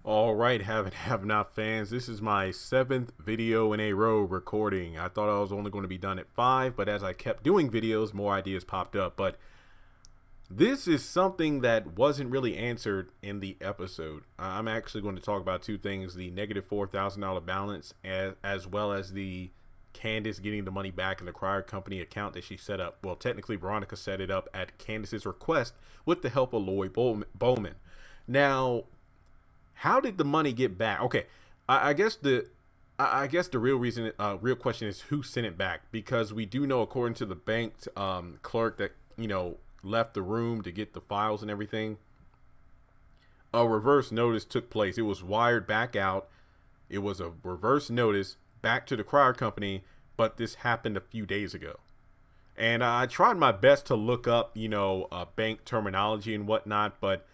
All right, have not fans. This is my seventh video in a row recording. I thought I was only going to be done at 5, but as I kept doing videos, more ideas popped up. But this is something that wasn't really answered in the episode. I'm actually going to talk about two things: the negative $4,000 balance, as well as the Candace getting the money back in the Crier Company account that she set up. Well, technically, Veronica set it up at Candace's request with the help of Lloyd Bowman. Now, how did the money get back? Okay, I guess the real question is who sent it back, because we do know, according to the bank clerk that left the room to get the files and everything, a reverse notice took place. It was wired back out. It was a reverse notice back to the Crier Company, but this happened a few days ago. And I tried my best to look up, bank terminology and whatnot, but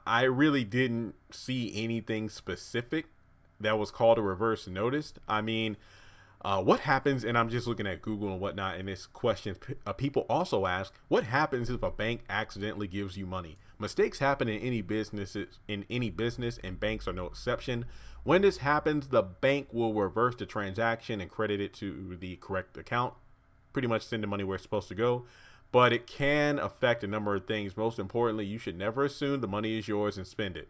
I really didn't see anything specific that was called a reverse notice. I mean, what happens, and I'm just looking at Google and whatnot, and this question people also ask, what happens if a bank accidentally gives you money? Mistakes happen in any business, and banks are no exception. When this happens, the bank will reverse the transaction and credit it to the correct account. Pretty much send the money where it's supposed to go. But it can affect a number of things. Most importantly, you should never assume the money is yours and spend it.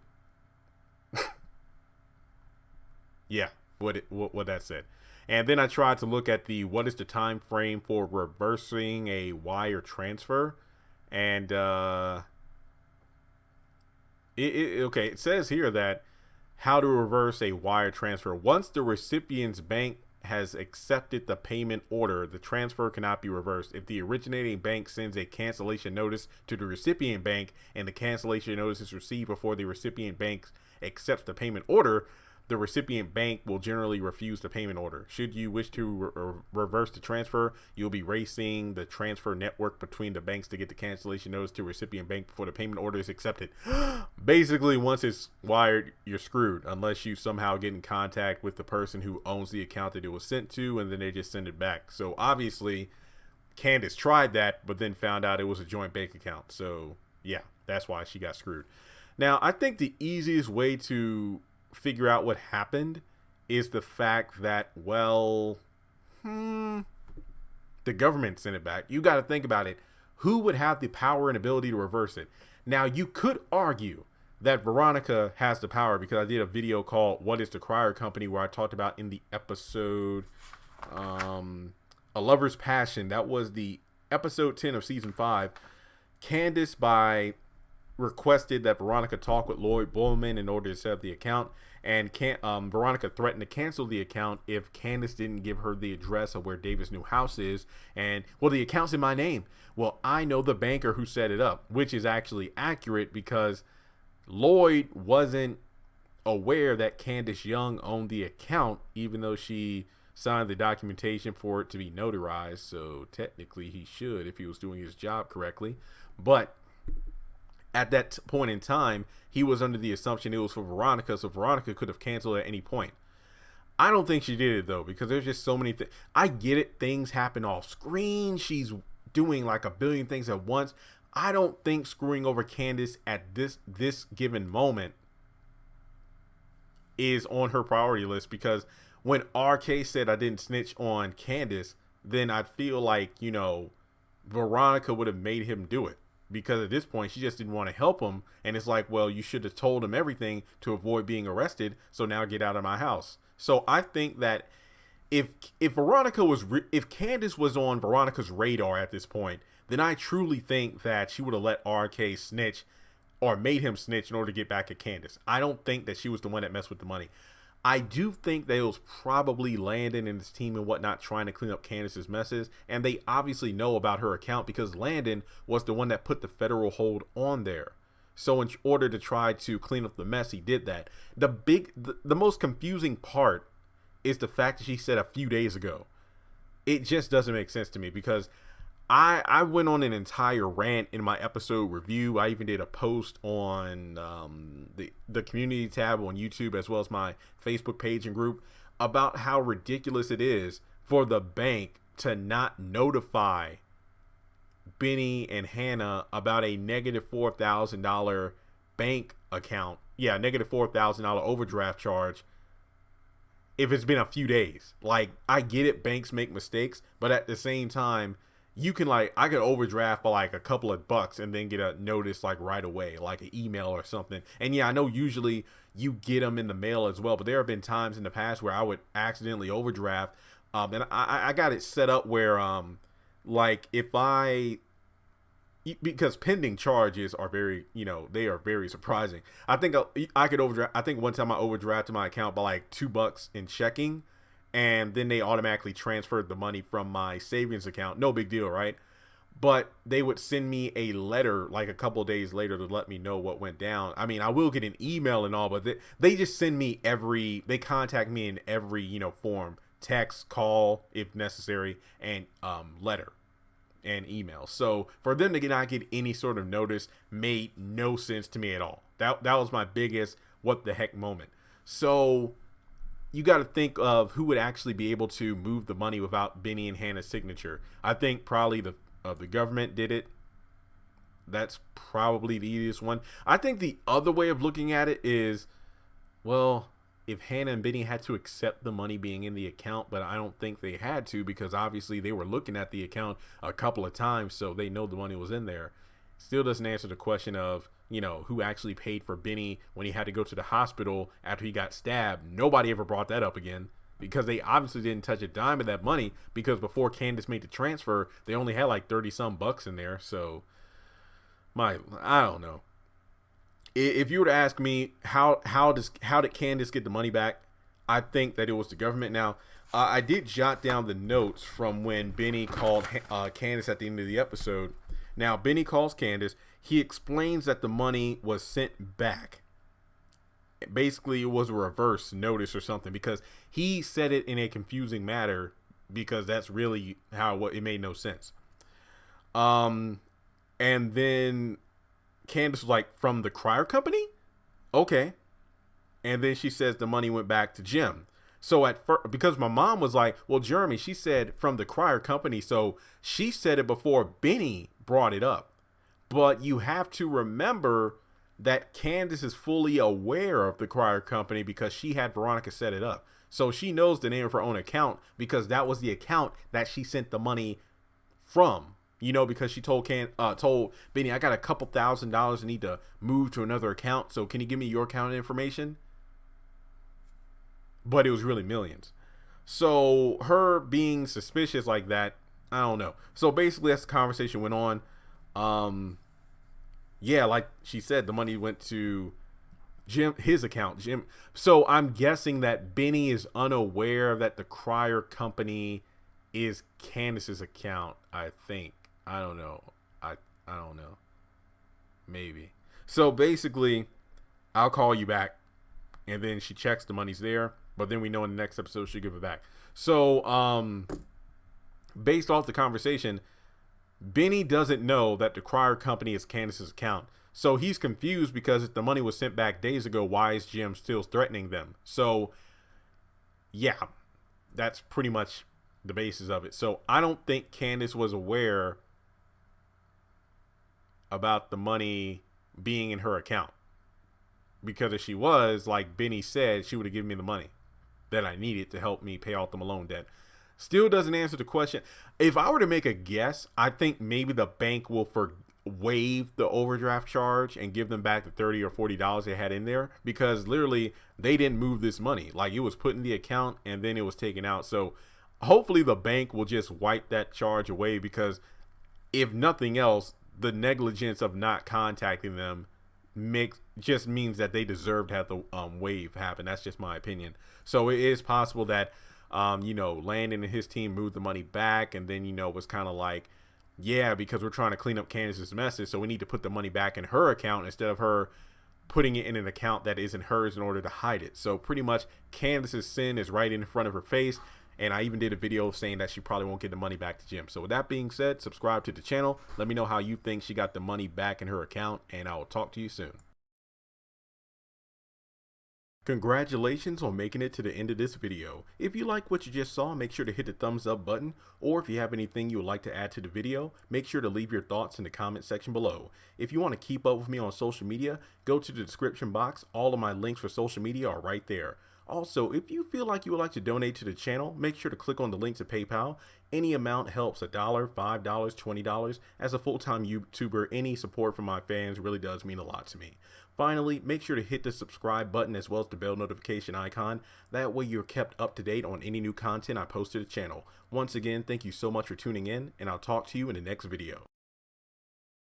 Yeah, what that said. And then I tried to look at what is the time frame for reversing a wire transfer. And it says here that how to reverse a wire transfer. Once the recipient's bank has accepted the payment order, the transfer cannot be reversed. If the originating bank sends a cancellation notice to the recipient bank and the cancellation notice is received before the recipient bank accepts the payment order, the recipient bank will generally refuse the payment order. Should you wish to reverse the transfer, you'll be racing the transfer network between the banks to get the cancellation notice to recipient bank before the payment order is accepted. Basically, once it's wired, you're screwed unless you somehow get in contact with the person who owns the account that it was sent to, and then they just send it back. So obviously, Candace tried that, but then found out it was a joint bank account. So yeah, that's why she got screwed. Now, I think the easiest way to figure out what happened is the fact that, well, the government sent it back. You got to think about it. Who would have the power and ability to reverse it? Now, you could argue that Veronica has the power, because I did a video called What is the Crier Company, where I talked about in the episode A Lover's Passion. That was the episode 10 of season 5. Candace requested that Veronica talk with Lloyd Bowman in order to set up the account, and Veronica threatened to cancel the account if Candace didn't give her the address of where David's new house is. And, well, the account's in my name. Well, I know the banker who set it up, which is actually accurate, because Lloyd wasn't aware that Candace Young owned the account, even though she signed the documentation for it to be notarized. So technically he should, if he was doing his job correctly. But at that point in time, he was under the assumption it was for Veronica, so Veronica could have canceled at any point. I don't think she did it, though, because there's just so many things. I get it. Things happen off screen. She's doing like a billion things at once. I don't think screwing over Candace at this given moment is on her priority list, because when RK said I didn't snitch on Candace, then I feel like, Veronica would have made him do it. Because at this point, she just didn't want to help him. And it's like, well, you should have told him everything to avoid being arrested. So now get out of my house. So I think that if Candace was on Veronica's radar at this point, then I truly think that she would have let RK snitch, or made him snitch, in order to get back at Candace. I don't think that she was the one that messed with the money. I do think that it was probably Landon and his team and whatnot trying to clean up Candace's messes. And they obviously know about her account, because Landon was the one that put the federal hold on there. So in order to try to clean up the mess, he did that. The most confusing part is the fact that she said a few days ago. It just doesn't make sense to me, because I went on an entire rant in my episode review. I even did a post on the community tab on YouTube, as well as my Facebook page and group, about how ridiculous it is for the bank to not notify Benny and Hannah about a negative $4,000 bank account. Yeah, negative $4,000 overdraft charge if it's been a few days. Like, I get it, banks make mistakes, but at the same time, you can like, I could overdraft by like a couple of bucks and then get a notice like right away, like an email or something. And yeah, I know usually you get them in the mail as well, but there have been times in the past where I would accidentally overdraft. And I got it set up where, like if I, because pending charges are very, they are very surprising. I think I could overdraft. I think one time I overdrafted my account by like $2 in checking, and then they automatically transferred the money from my savings account. No big deal, right? But they would send me a letter like a couple of days later to let me know what went down. I mean, I will get an email and all, but they just send me they contact me in every, form, text, call if necessary, and letter and email. So for them to not get any sort of notice made no sense to me at all. That was my biggest what the heck moment. So you got to think of who would actually be able to move the money without Benny and Hannah's signature. I think probably the government did it. That's probably the easiest one. I think the other way of looking at it is, well, if Hannah and Benny had to accept the money being in the account, but I don't think they had to, because obviously they were looking at the account a couple of times, so they know the money was in there. Still doesn't answer the question of, who actually paid for Benny when he had to go to the hospital after he got stabbed. Nobody ever brought that up again, because they obviously didn't touch a dime of that money, because before Candace made the transfer, they only had like 30 some bucks in there. So I don't know. If you were to ask me how did Candace get the money back, I think that it was the government. Now, I did jot down the notes from when Benny called Candace at the end of the episode. Now, Benny calls Candace. He explains that the money was sent back. Basically, it was a reverse notice or something, because he said it in a confusing manner, because that's really how it made no sense. And then Candace was like, from the Crier Company? Okay. And then she says the money went back to Jim. So at first, because my mom was like, well, Jeremy, she said from the Crier Company. So she said it before Benny brought it up. But you have to remember that Candace is fully aware of the Crier Company because she had Veronica set it up. So she knows the name of her own account, because that was the account that she sent the money from. Because she told Benny, I got a couple $1,000s I need to move to another account. So can you give me your account information? But it was really millions. So her being suspicious like that, I don't know. So basically, as the conversation went on, yeah, like she said, the money went to his account, Jim. So I'm guessing that Benny is unaware that the Crier Company is Candace's account, I think. I don't know. I don't know. Maybe. So basically, I'll call you back, and then she checks the money's there, but then we know in the next episode she'll give it back. So based off the conversation, Benny doesn't know that the Crier Company is Candace's account. So he's confused, because if the money was sent back days ago, why is Jim still threatening them? So yeah, that's pretty much the basis of it. So I don't think Candace was aware about the money being in her account, because if she was, like Benny said, she would have given me the money that I needed to help me pay off the Malone debt. Still doesn't answer the question. If I were to make a guess, I think maybe the bank will waive the overdraft charge and give them back the $30 or $40 they had in there, because literally they didn't move this money. Like, it was put in the account and then it was taken out. So hopefully the bank will just wipe that charge away, because if nothing else, the negligence of not contacting them just means that they deserve to have the wave happen. That's just my opinion. So it is possible that Landon and his team moved the money back, and then was kind of like, yeah, because we're trying to clean up Candace's message, so we need to put the money back in her account instead of her putting it in an account that isn't hers in order to hide it. So pretty much Candace's sin is right in front of her face. And I even did a video saying that she probably won't get the money back to Jim. So with that being said, subscribe to the channel. Let me know how you think she got the money back in her account, and I will talk to you soon. Congratulations on making it to the end of this video. If you like what you just saw, make sure to hit the thumbs up button, or if you have anything you would like to add to the video, make sure to leave your thoughts in the comment section below. If you want to keep up with me on social media, go to the description box. All of my links for social media are right there. Also, if you feel like you would like to donate to the channel, make sure to click on the link to PayPal. Any amount helps. $1, $5, $20. As a full-time YouTuber, any support from my fans really does mean a lot to me. Finally, make sure to hit the subscribe button as well as the bell notification icon. That way you're kept up to date on any new content I post to the channel. Once again, thank you so much for tuning in, and I'll talk to you in the next video.